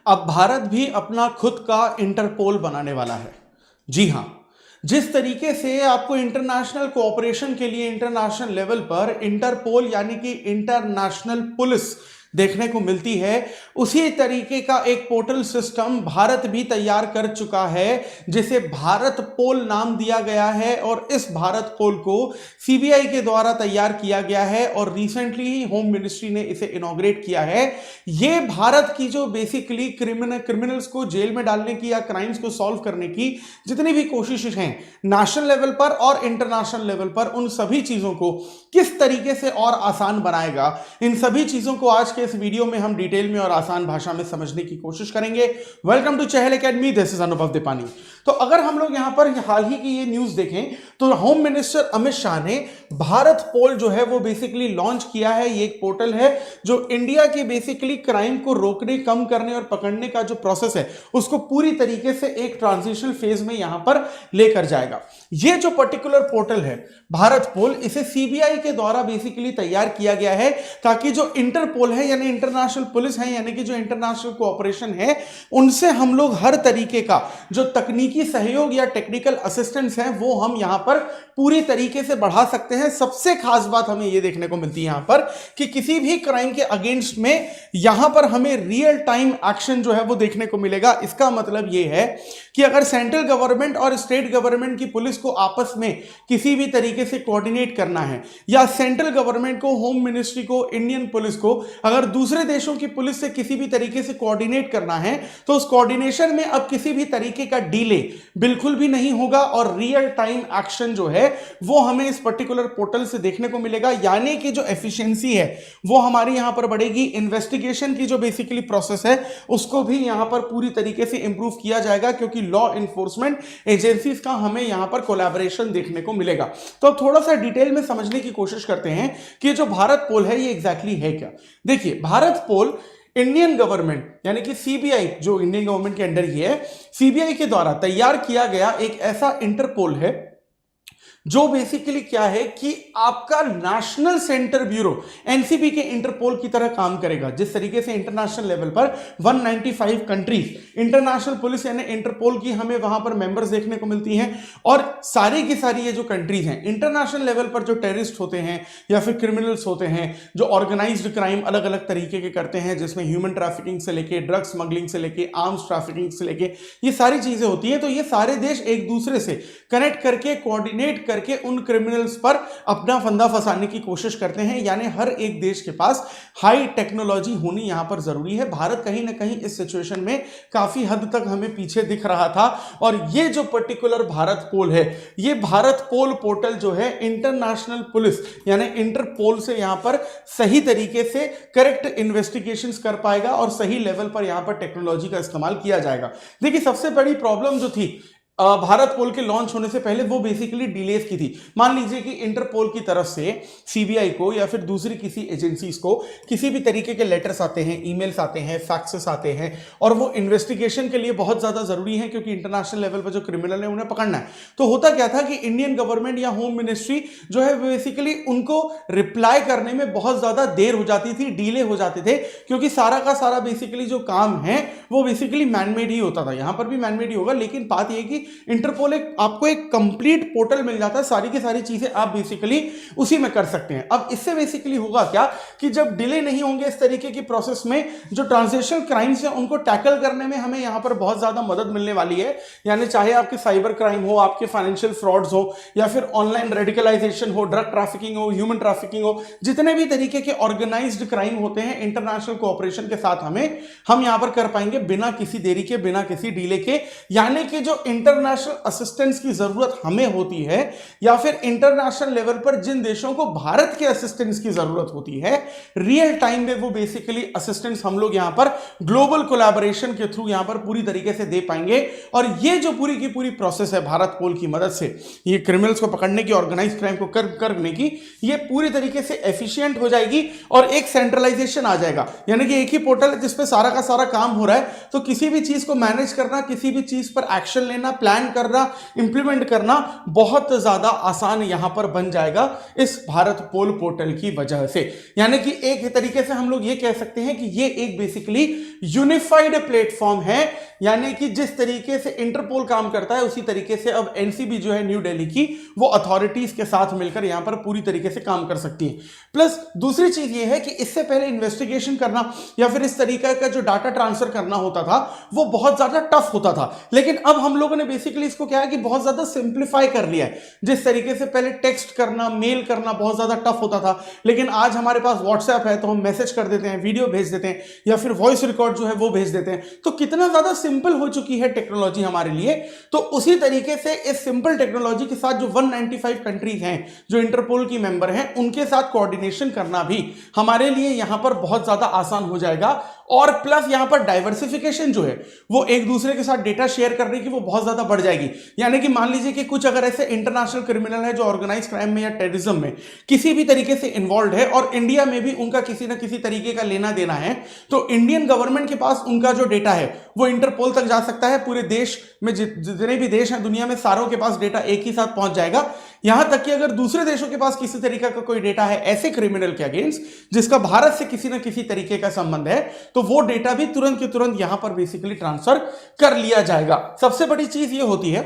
अब भारत भी अपना खुद का इंटरपोल बनाने वाला है। जी हां, जिस तरीके से आपको इंटरनेशनल कोऑपरेशन के लिए इंटरनेशनल लेवल पर इंटरपोल यानी कि इंटरनेशनल पुलिस देखने को मिलती है, उसी तरीके का एक पोर्टल सिस्टम भारत भी तैयार कर चुका है जिसे भारत पोल नाम दिया गया है। और इस भारत पोल को सीबीआई के द्वारा तैयार किया गया है और रिसेंटली ही होम मिनिस्ट्री ने इसे इनॉग्रेट किया है। यह भारत की जो बेसिकली क्रिमिनल्स को जेल में डालने की या क्राइम्स को सॉल्व करने की जितनी भी कोशिशें हैं नेशनल लेवल पर और इंटरनेशनल लेवल पर, उन सभी चीजों को किस तरीके से और आसान बनाएगा, इन सभी चीजों को आज के इस वीडियो में हम डिटेल में और आसान भाषा में समझने की कोशिश करेंगे। Welcome to Chahal academy, this is Anubhav Dipani. तो अगर हम लोग यहां पर हाल ही की ये न्यूज देखें तो होम मिनिस्टर अमित शाह ने भारत पोल जो है वो बेसिकली लॉन्च किया है। ये एक पोर्टल है जो इंडिया के बेसिकली क्राइम को रोकने, कम करने और पकड़ने का जो प्रोसेस है उसको पूरी तरीके से एक ट्रांजिशनल फेज में यहां पर लेकर जाएगा। ये जो पर्टिकुलर पोर्टल है भारत पोल, इसे सीबीआई के द्वारा बेसिकली तैयार किया गया है ताकि जो इंटरपोल है यानी इंटरनेशनल पुलिस है यानी कि जो इंटरनेशनल कोऑपरेशन है, उनसे हम लोग हर तरीके का जो तकनीकी सहयोग या टेक्निकल असिस्टेंस है वो हम यहां पर पूरी तरीके से बढ़ा सकते हैं। सबसे खास बात हमें यह देखने को मिलती है यहां पर कि किसी भी क्राइम के अगेंस्ट में यहां पर हमें रियल टाइम एक्शन जो है वो देखने को मिलेगा। इसका मतलब यह है कि अगर सेंट्रल गवर्नमेंट और स्टेट गवर्नमेंट की पुलिस को आपस में किसी भी तरीके से कोऑर्डिनेट करना है या सेंट्रल गवर्नमेंट को, होम मिनिस्ट्री को, इंडियन पुलिस को अगर दूसरे देशों की पुलिस से किसी भी तरीके से कोऑर्डिनेट करना है तो उस कोऑर्डिनेशन में अब किसी भी तरीके का डिले बिल्कुल भी नहीं होगा और रियल टाइम एक्शन जो है वो हमें इस पर्टिकुलर पोर्टल से देखने को मिलेगा। यानी कि जो एफिशिएंसी है वो हमारी यहां पर बढ़ेगी। इन्वेस्टिगेशन की जो बेसिकली प्रोसेस है उसको भी यहां पर पूरी तरीके से इंप्रूव किया जाएगा क्योंकि लॉ एनफोर्समेंट एजेंसीज का हमें यहां पर कोलैबोरेशन देखने को मिलेगा। तो थोड़ा सा डिटेल में समझने की कोशिश करते हैं कि जो भारत पोल है ये एग्जैक्टली है क्या। देखिए, भारत पोल इंडियन गवर्नमेंट यानी कि सीबीआई जो इंडियन गवर्नमेंट के अंडर ही है, सीबीआई के द्वारा तैयार किया गया एक ऐसा इंटरपोल है जो बेसिकली क्या है कि आपका नेशनल सेंटर ब्यूरो एनसीबी के इंटरपोल की तरह काम करेगा। जिस तरीके से इंटरनेशनल लेवल पर 195 कंट्रीज इंटरनेशनल पुलिस यानी इंटरपोल की हमें वहां पर मेंबर्स देखने को मिलती हैं और सारी की सारी ये जो कंट्रीज हैं इंटरनेशनल लेवल पर जो टेररिस्ट होते हैं या फिर क्रिमिनल्स होते हैं जो ऑर्गेनाइज्ड क्राइम अलग अलग तरीके के करते हैं, जिसमें ह्यूमन ट्रैफिकिंग से लेके ड्रग स्मगलिंग से लेके आर्म्स ट्रैफिकिंग से लेके ये सारी चीजें होती हैं। तो ये सारे देश एक दूसरे से कनेक्ट करके, कोऑर्डिनेट करके उन क्रिमिनल्स पर अपना फंदा फंसाने की कोशिश करते हैं। यानी हर एक देश के पास हाई टेक्नोलॉजी होनी यहां पर जरूरी है। भारत कहीं ना कहीं इस सिचुएशन में काफी हद तक हमें पीछे दिख रहा था और ये जो पर्टिकुलर भारत पोल है, ये भारत पोल पोर्टल जो है इंटरनेशनल पुलिस यानी इंटरपोल से यहां पर सही तरीके से करेक्ट इन्वेस्टिगेशंस कर पाएगा और सही लेवल पर यहां पर टेक्नोलॉजी का इस्तेमाल किया जाएगा। देखिए, सबसे बड़ी प्रॉब्लम जो थी भारत पोल के लॉन्च होने से पहले वो बेसिकली डिलेज की थी। मान लीजिए कि इंटरपोल की तरफ से सीबीआई को या फिर दूसरी किसी एजेंसीज को किसी भी तरीके के लेटर्स आते हैं, ईमेल्स आते हैं, फैक्सेस आते हैं और वो इन्वेस्टिगेशन के लिए बहुत ज्यादा जरूरी है क्योंकि इंटरनेशनल लेवल पर जो क्रिमिनल है उन्हें पकड़ना है। तो होता क्या था कि इंडियन गवर्नमेंट या होम मिनिस्ट्री जो है बेसिकली उनको रिप्लाई करने में बहुत ज्यादा देर हो जाती थी, डिले हो जाते थे क्योंकि सारा का सारा बेसिकली जो काम है वो बेसिकली मैनमेड ही होता था। यहां पर भी मैनमेड ही होगा, लेकिन बात यह कि इंटरपोल आपको एक कंप्लीट पोर्टल मिल जाता है, सारी की सारी चीजें आप बेसिकली उसी में कर सकते हैं। अब इससे बेसिकली होगा क्या कि जब डिले नहीं होंगे इस तरीके की प्रोसेस में, जो ट्रांसनेशनल क्राइम्स हैं उनको टैकल करने में हमें यहां पर बहुत ज्यादा मदद मिलने वाली है। यानी चाहे आपके साइबर क्राइम हो, आपके फाइनेंशियल फ्रॉड्स हो या फिर ऑनलाइन रेडिकलाइजेशन हो, ड्रग ट्रैफिकिंग हो, ह्यूमन ट्रैफिकिंग हो, जितने भी तरीके के ऑर्गेनाइज्ड क्राइम होते हैं इंटरनेशनल कोऑपरेशन के साथ हम यहां पर कर पाएंगे बिना किसी देरी के, बिना किसी डिले के। यानी कि जो इंटरनेशनल असिस्टेंस की जरूरत हमें होती है या फिर इंटरनेशनल लेवल पर जिन देशों को भारत के असिस्टेंस की जरूरत होती है, रियल टाइम में वो बेसिकली असिस्टेंस हम लोग यहां पर ग्लोबल कोलैबोरेशन के थ्रू यहां पर पूरी तरीके से दे पाएंगे। और ये जो पूरी की पूरी प्रोसेस है भारत पोल की मदद से ये क्रिमिनल्स को पकड़ने की, ऑर्गेनाइज्ड क्राइम को करने की, ये पूरी तरीके से एफिशिएंट हो जाएगी और एक सेंट्रलाइजेशन आ जाएगा। यानी कि एक ही पोर्टल है जिसपे सारा का सारा काम हो रहा है, तो किसी भी चीज को मैनेज करना, किसी भी चीज पर एक्शन लेना, प्लान करना, इंप्लीमेंट करना बहुत ज्यादा आसान यहां पर बन जाएगा इस भारत पोल पोर्टल की वजह से। यानी कि एक तरीके से हम लोग ये कह सकते हैं कि ये एक बेसिकली यूनिफाइड प्लेटफॉर्म है, यानी कि जिस तरीके से इंटरपोल काम करता है उसी तरीके से अब एनसीबी जो है न्यू दिल्ली की, वो अथॉरिटीज के साथ मिलकर यहां पर पूरी तरीके से काम कर सकती है। प्लस दूसरी चीज ये है कि इससे पहले इन्वेस्टिगेशन करना या फिर इस तरीके का जो डाटा ट्रांसफर करना होता था वो बहुत ज्यादा टफ होता था, लेकिन अब हम लोगों ने बेसिकली इसको क्या है कि बहुत ज्यादा सिंप्लीफाई कर लिया है। जिस तरीके से पहले टेक्स्ट करना, मेल करना बहुत ज्यादा टफ होता था, लेकिन आज हमारे पास व्हाट्सएप है तो हम मैसेज कर देते हैं, वीडियो भेज देते हैं या फिर वॉइस रिकॉर्ड जो है वो भेज देते हैं। तो कितना ज्यादा सिंपल हो चुकी है टेक्नोलॉजी हमारे लिए। तो उसी तरीके से इस सिंपल टेक्नोलॉजी के साथ जो 195 कंट्रीज हैं जो इंटरपोल की मेंबर हैं, उनके साथ कोऑर्डिनेशन करना भी हमारे लिए यहां पर बहुत ज्यादा आसान हो जाएगा। और प्लस यहां पर डाइवर्सिफिकेशन जो है वो एक दूसरे के साथ डेटा शेयर करने की वो बहुत ज्यादा बढ़ जाएगी। यानी कि मान लीजिए कि कुछ अगर ऐसे इंटरनेशनल क्रिमिनल है जो ऑर्गेनाइज क्राइम में या टेररिज्म में किसी भी तरीके से इन्वॉल्व है और इंडिया में भी उनका किसी ना किसी तरीके का लेना देना है, तो इंडियन गवर्नमेंट के पास उनका जो डेटा है वो इंटरपोल तक जा सकता है। पूरे देश में जितने भी देश हैं दुनिया में, सारों के पास डेटा एक ही साथ पहुंच जाएगा। यहां तक कि अगर दूसरे देशों के पास किसी तरीके का कोई डेटा है ऐसे क्रिमिनल के अगेंस्ट जिसका भारत से किसी ना किसी तरीके का संबंध है, तो वो डेटा भी तुरंत के तुरंत यहां पर बेसिकली ट्रांसफर कर लिया जाएगा। सबसे बड़ी चीज ये होती है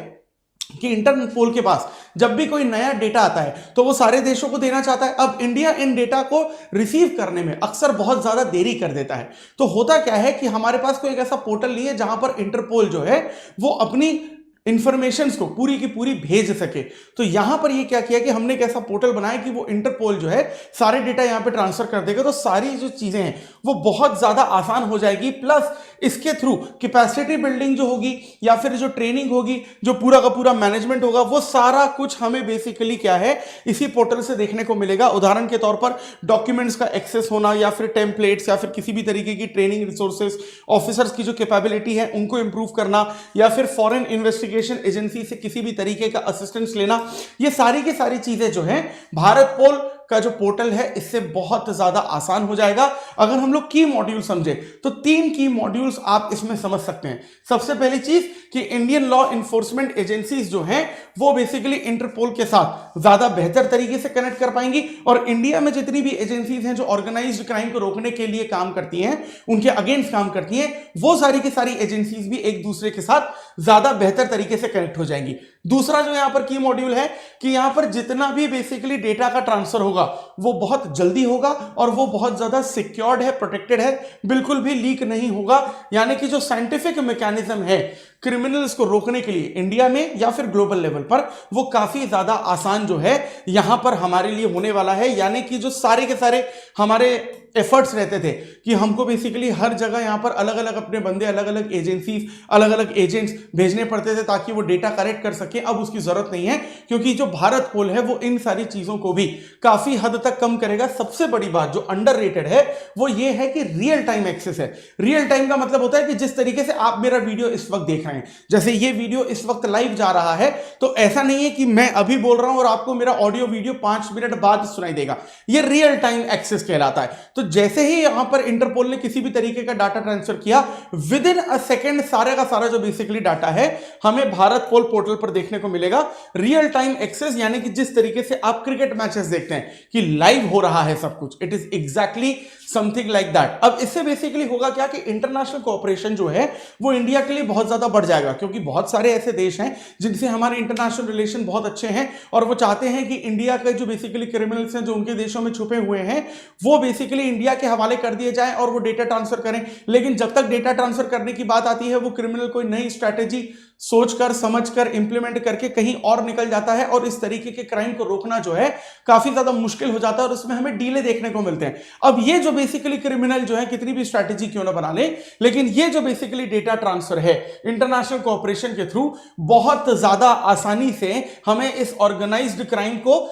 कि इंटरपोल के पास जब भी कोई नया डेटा आता है तो वो सारे देशों को देना चाहता है। अब इंडिया इन डेटा को रिसीव करने में अक्सर बहुत ज्यादा देरी कर देता है। तो होता क्या है कि हमारे पास कोई एक ऐसा पोर्टल नहीं है जहां पर इंटरपोल जो है वो अपनी इंफॉर्मेशंस को पूरी की पूरी भेज सके। तो यहां पर ये क्या किया कि हमने एक ऐसा पोर्टल बनाया कि वो इंटरपोल जो है सारे डेटा यहां पे ट्रांसफर कर देगा। तो सारी जो चीजें हैं वो बहुत ज्यादा आसान हो जाएगी। प्लस इसके थ्रू कैपेसिटी बिल्डिंग जो होगी या फिर जो ट्रेनिंग होगी, जो पूरा का पूरा मैनेजमेंट होगा, वो सारा कुछ हमें बेसिकली क्या है इसी पोर्टल से देखने को मिलेगा। उदाहरण के तौर पर डॉक्यूमेंट्स का एक्सेस होना या फिर टेम्पलेट्स या फिर किसी भी तरीके की ट्रेनिंग रिसोर्सेज, ऑफिसर्स की जो कैपेबिलिटी है उनको इंप्रूव करना या फिर फॉरेन इन्वेस्टिगेशन एजेंसी से किसी भी तरीके का असिस्टेंस लेना, ये सारी की सारी चीजें जो हैं भारत पोल का जो पोर्टल है इससे बहुत ज्यादा आसान हो जाएगा। अगर हम लोग की मॉड्यूल समझे तो 3 की मॉड्यूल्स आप इसमें समझ सकते हैं। सबसे पहली चीज कि इंडियन लॉ इन्फोर्समेंट एजेंसीज जो हैं वो बेसिकली इंटरपोल के साथ ज्यादा बेहतर तरीके से कनेक्ट कर पाएंगी और इंडिया में जितनी भी एजेंसीज हैं जो ऑर्गेनाइज्ड क्राइम को रोकने के लिए काम करती हैं, उनके अगेंस्ट काम करती हैं, वो सारी की सारी एजेंसीज भी एक दूसरे के साथ ज्यादा बेहतर तरीके से कनेक्ट हो जाएंगी। दूसरा जो यहां पर की मॉड्यूल है कि यहां पर जितना भी बेसिकली डेटा का ट्रांसफर होगा वो बहुत जल्दी होगा और वो बहुत ज्यादा सिक्योर्ड है, प्रोटेक्टेड है, बिल्कुल भी लीक नहीं होगा। यानी कि जो साइंटिफिक मैकेनिज्म है क्रिमिनल्स को रोकने के लिए इंडिया में या फिर ग्लोबल लेवल पर, वो काफी ज्यादा आसान जो है यहां पर हमारे लिए होने वाला है। यानी कि जो सारे के सारे हमारे एफर्ट्स रहते थे कि हमको बेसिकली हर जगह यहां पर अलग अलग अपने बंदे, अलग अलग एजेंसीज, अलग अलग एजेंट्स भेजने पड़ते थे ताकि वो डेटा कलेक्ट कर सके, अब उसकी जरूरत नहीं है क्योंकि जो भारत पोल है वो इन सारी चीजों को भी काफी हद तक कम करेगा। सबसे बड़ी बात जो अंडररेटेड है वो ये है कि रियल टाइम एक्सेस है। रियल टाइम का मतलब होता है कि जिस तरीके से आप मेरा वीडियो इस वक्त देख रहे हैं, जैसे ये वीडियो इस वक्त लाइव जा रहा है, तो ऐसा नहीं है कि मैं अभी बोल रहा हूं और आपको मेरा ऑडियो वीडियो 5 मिनट बाद सुनाई देगा। ये रियल टाइम एक्सेस कहलाता है। तो जैसे ही यहां पर इंटरपोल ने किसी भी तरीके का डाटा ट्रांसफर किया, विद इन अ सेकेंड सारे का सारा जो बेसिकली डाटा है हमें भारत पोल पोर्टल पर देखने को मिलेगा। रियल टाइम एक्सेस यानी कि जिस तरीके से आप क्रिकेट मैचेस देखते हैं कि लाइव हो रहा है सब कुछ, it is exactly something like that. अब इससे बेसिकली होगा क्या कि इंटरनेशनल कोऑपरेशन जो है वो इंडिया के लिए बहुत ज्यादा बढ़ जाएगा क्योंकि बहुत सारे ऐसे देश हैं जिनसे हमारे इंटरनेशनल रिलेशन बहुत अच्छे हैं और वो चाहते हैं कि इंडिया के जो बेसिकली क्रिमिनल्स हैं जो उनके देशों में छुपे हुए हैं वो बेसिकली इंडिया के हवाले कर दिए जाएं और वो डेटा ट्रांसफर करें। लेकिन जब तक डेटा ट्रांसफर करने की बात आती है वो क्रिमिनल कोई नई स्ट्रैटेजी सोचकर समझकर इंप्लीमेंट करके कहीं और निकल जाता है और इस तरीके के क्राइम को रोकना जो है काफी ज्यादा मुश्किल हो जाता है और उसमें हमें डीले देखने को मिलते हैं। अब ये जो बेसिकली क्रिमिनल जो है कितनी भी स्ट्रैटेजी क्यों ना बना ले, लेकिन ये जो बेसिकली डेटा ट्रांसफर है इंटरनेशनल कोऑपरेशन के थ्रू बहुत ज्यादा आसानी से हमें इस ऑर्गेनाइज्ड क्राइम को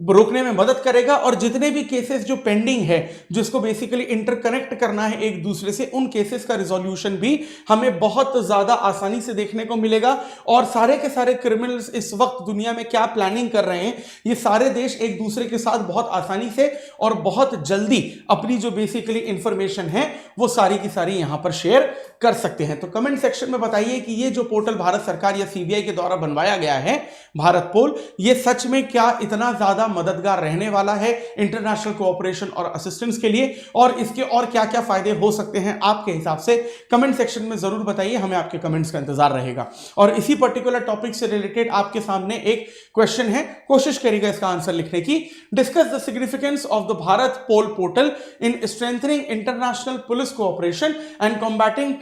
रोकने में मदद करेगा और जितने भी केसेस जो पेंडिंग है जिसको बेसिकली इंटरकनेक्ट करना है एक दूसरे से, उन केसेस का रिजोल्यूशन भी हमें बहुत ज्यादा आसानी से देखने को मिलेगा। और सारे के सारे क्रिमिनल्स इस वक्त दुनिया में क्या प्लानिंग कर रहे हैं ये सारे देश एक दूसरे के साथ बहुत आसानी से और बहुत जल्दी अपनी जो बेसिकली इंफॉर्मेशन है वो सारी की सारी यहां पर शेयर कर सकते हैं। तो कमेंट सेक्शन में बताइए कि ये जो पोर्टल भारत सरकार या सीबीआई के द्वारा बनवाया गया है भारत पोल, ये सच में क्या इतना ज्यादा ज्यादा मददगार रहने वाला है इंटरनेशनल कोऑपरेशन और असिस्टेंस के लिए, और इसके और क्या क्या फायदे हो सकते हैं आपके हिसाब से कमेंट सेक्शन में जरूर बताइए, हमें आपके कमेंट्स का इंतजार रहेगा। और इसी पर्टिकुलर टॉपिक से रिलेटेड आपके सामने एक क्वेश्चन है, कोशिश करिएगा इसका आंसर लिखने की। Discuss the significance of the Bharat pole portal in strengthening international police cooperation and combating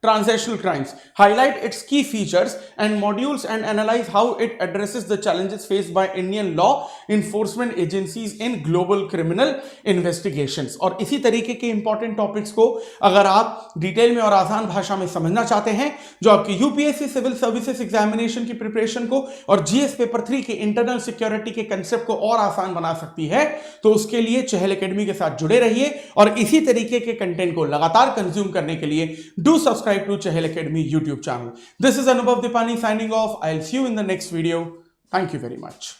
transnational crimes. Highlight its key features and modules and analyze how it addresses the challenges faced by Indian law enforcement agencies in global criminal investigations. और इसी तरीके के important topics को अगर आप detail में और आसान भाषा में समझना चाहते हैं, जो आपकी यूपीएससी सिविल सर्विसेज एग्जामिनेशन की प्रिपरेशन को और जीएस पेपर 3 के इंटरनल सिक्योरिटी के कंसेप्ट को और आसान बना सकती है, तो उसके लिए चहल एकेडमी के साथ जुड़े रहिए और इसी तरीके के कंटेंट को लगातार कंज्यूम करने के लिए do subscribe to Chahal Academy YouTube channel. This is Anubhav Dipani signing off. I'll see you in the next video. Thank you very much.